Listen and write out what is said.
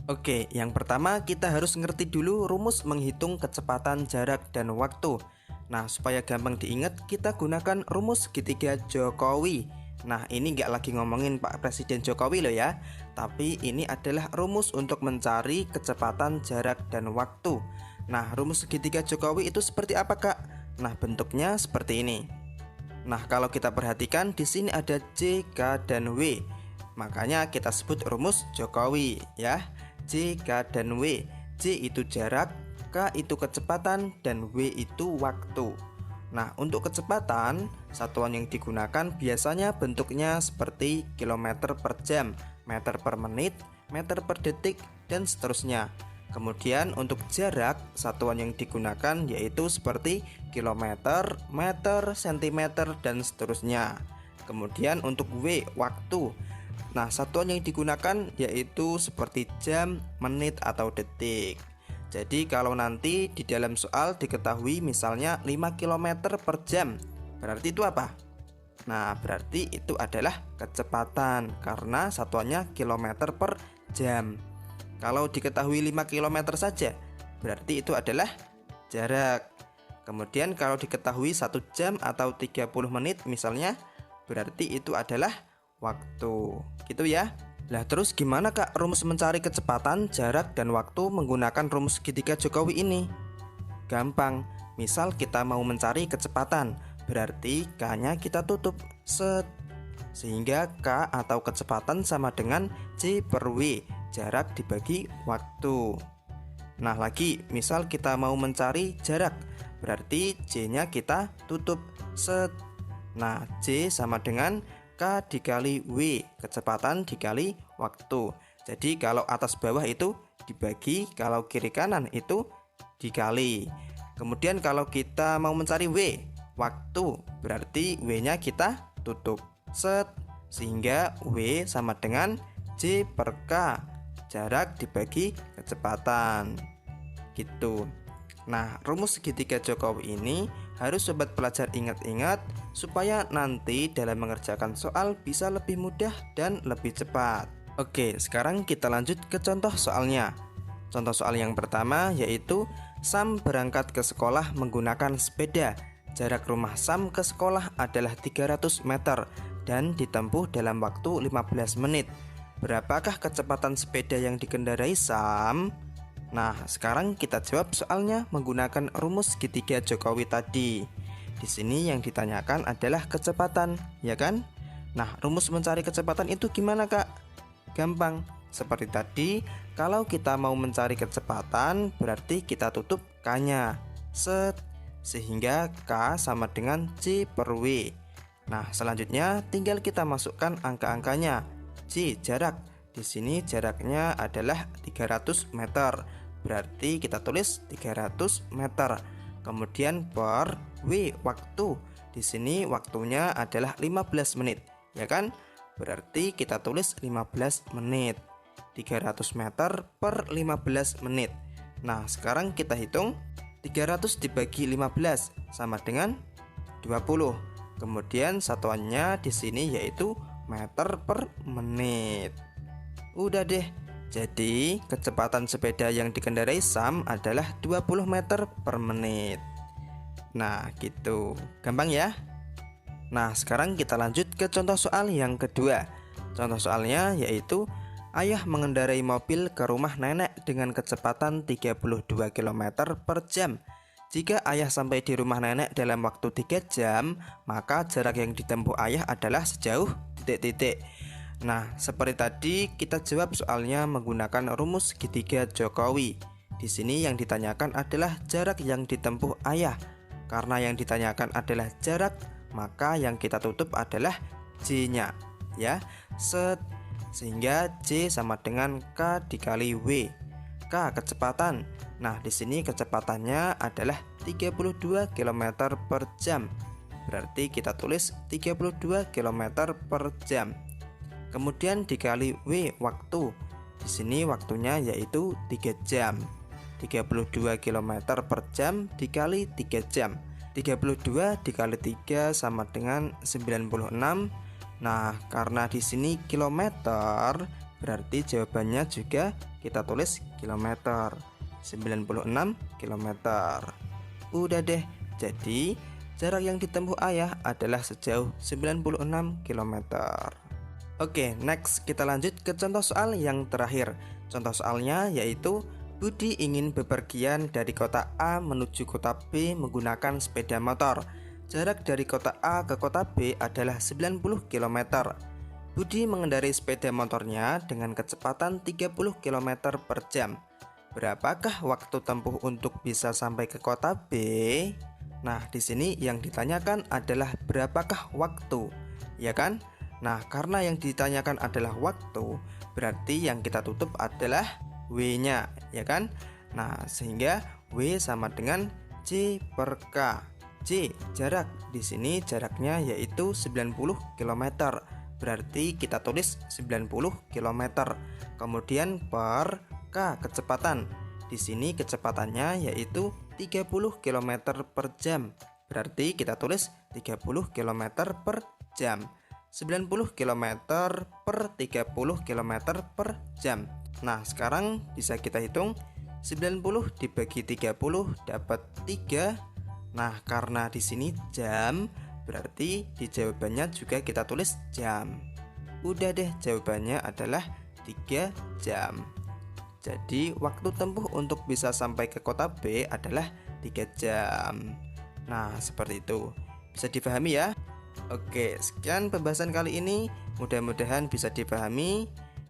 Oke, yang pertama kita harus ngerti dulu rumus menghitung kecepatan, jarak, dan waktu. Nah, supaya gampang diingat, kita gunakan rumus segitiga Jokowi. Nah, ini nggak lagi ngomongin Pak Presiden Jokowi loh ya, tapi ini adalah rumus untuk mencari kecepatan, jarak, dan waktu. Nah, rumus segitiga Jokowi itu seperti apa, Kak? Nah, bentuknya seperti ini. Nah, kalau kita perhatikan di sini ada J, K, dan W. Makanya kita sebut rumus Jokowi ya. J, K, dan W. J itu jarak, K itu kecepatan, dan W itu waktu. Nah, untuk kecepatan, satuan yang digunakan biasanya bentuknya seperti kilometer per jam, meter per menit, meter per detik, dan seterusnya. Kemudian untuk jarak, satuan yang digunakan yaitu seperti kilometer, meter, sentimeter, dan seterusnya. Kemudian untuk W, waktu. Nah, satuan yang digunakan yaitu seperti jam, menit, atau detik. Jadi kalau nanti di dalam soal diketahui misalnya 5 km per jam, berarti itu apa? Nah, berarti itu adalah kecepatan karena satuannya kilometer per jam. Kalau diketahui 5 km saja, berarti itu adalah jarak. Kemudian kalau diketahui 1 jam atau 30 menit misalnya, berarti itu adalah waktu. Gitu ya. Lah terus gimana Kak rumus mencari kecepatan, jarak, dan waktu menggunakan rumus segitiga Jokowi ini? Gampang. Misal kita mau mencari kecepatan, berarti K-nya kita tutup set. Sehingga K atau kecepatan sama dengan J per W, jarak dibagi waktu. Nah lagi, misal kita mau mencari jarak, berarti J-nya kita tutup set. Nah, J sama dengan K dikali W, kecepatan dikali waktu. Jadi kalau atas bawah itu dibagi, kalau kiri kanan itu dikali. Kemudian kalau kita mau mencari W, waktu, berarti W-nya kita tutup set. Sehingga W sama dengan J per K, jarak dibagi kecepatan. Gitu. Nah, rumus segitiga Jokowi ini harus sobat pelajar ingat-ingat supaya nanti dalam mengerjakan soal bisa lebih mudah dan lebih cepat. Oke, sekarang kita lanjut ke contoh soalnya. Contoh soal yang pertama yaitu Sam berangkat ke sekolah menggunakan sepeda. Jarak rumah Sam ke sekolah adalah 300 meter dan ditempuh dalam waktu 15 menit. Berapakah kecepatan sepeda yang dikendarai Sam? Nah, sekarang kita jawab soalnya menggunakan rumus segitiga Jokowi tadi. Di sini yang ditanyakan adalah kecepatan, ya kan? Nah, rumus mencari kecepatan itu gimana, Kak? Gampang. Seperti tadi, kalau kita mau mencari kecepatan, berarti kita tutup K-nya. Set. Sehingga K sama dengan J per W. Nah, selanjutnya tinggal kita masukkan angka-angkanya. J, jarak. Di sini jaraknya adalah 300 meter. Berarti kita tulis 300 meter. Kemudian per W, waktu. Di sini waktunya adalah 15 menit, ya kan? Berarti kita tulis 15 menit. 300 meter per 15 menit. Nah, sekarang kita hitung 300 dibagi 15 sama dengan 20. Kemudian satuannya di sini yaitu meter per menit. Udah deh. Jadi kecepatan sepeda yang dikendarai Sam adalah 20 meter per menit. Nah gitu. Gampang ya. Nah sekarang kita lanjut ke contoh soal yang kedua. Contoh soalnya yaitu ayah mengendarai mobil ke rumah nenek dengan kecepatan 32 km per jam. Jika ayah sampai di rumah nenek dalam waktu 3 jam, maka jarak yang ditempuh ayah adalah sejauh titik-titik. Nah, seperti tadi kita jawab soalnya menggunakan rumus segitiga Jokowi. Di sini yang ditanyakan adalah jarak yang ditempuh ayah. Karena yang ditanyakan adalah jarak, maka yang kita tutup adalah J-nya, ya. Set. Sehingga J sama dengan K dikali W. K kecepatan. Nah, di sini kecepatannya adalah 32 km per jam. Berarti kita tulis 32 km per jam. Kemudian dikali W, waktu. Di sini waktunya yaitu 3 jam. 32 km per jam dikali 3 jam. 32 dikali 3 sama dengan 96. Nah, karena di sini kilometer, berarti jawabannya juga kita tulis kilometer. 96 kilometer. Udah deh, jadi jarak yang ditempuh ayah adalah sejauh 96 kilometer. Oke, next kita lanjut ke contoh soal yang terakhir. Contoh soalnya yaitu Budi ingin bepergian dari kota A menuju kota B menggunakan sepeda motor. Jarak dari kota A ke kota B adalah 90 km. Budi mengendarai sepeda motornya dengan kecepatan 30 km per jam. Berapakah waktu tempuh untuk bisa sampai ke kota B? Nah, di sini yang ditanyakan adalah berapakah waktu, ya kan? Nah, karena yang ditanyakan adalah waktu, berarti yang kita tutup adalah W-nya, ya kan? Nah, sehingga W sama dengan C per K. C, jarak. Di sini jaraknya yaitu 90 km. Berarti kita tulis 90 km. Kemudian per K, kecepatan. Di sini kecepatannya yaitu 30 km per jam. Berarti kita tulis 30 km per jam. 90 km per 30 km per jam. Nah, sekarang bisa kita hitung 90 dibagi 30 dapat 3. Nah, karena di sini jam, berarti di jawabannya juga kita tulis jam. Udah deh, jawabannya adalah 3 jam. Jadi waktu tempuh untuk bisa sampai ke kota B adalah 3 jam. Nah, seperti itu. Bisa dipahami ya? Oke, sekian pembahasan kali ini. Mudah-mudahan bisa dipahami.